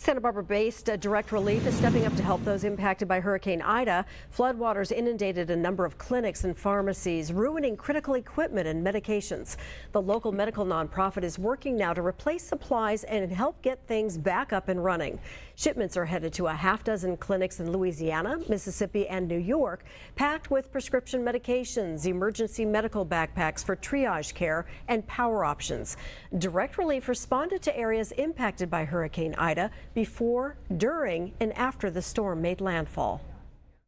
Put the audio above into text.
Santa Barbara-based Direct Relief is stepping up to help those impacted by Hurricane Ida. Floodwaters inundated a number of clinics and pharmacies, ruining critical equipment and medications. The local medical nonprofit is working now to replace supplies and help get things back up and running. Shipments are headed to a half-dozen clinics in Louisiana, Mississippi, and New York, packed with prescription medications, emergency medical backpacks for triage care, and power options. Direct Relief responded to areas impacted by Hurricane Ida before, during, and after the storm made landfall.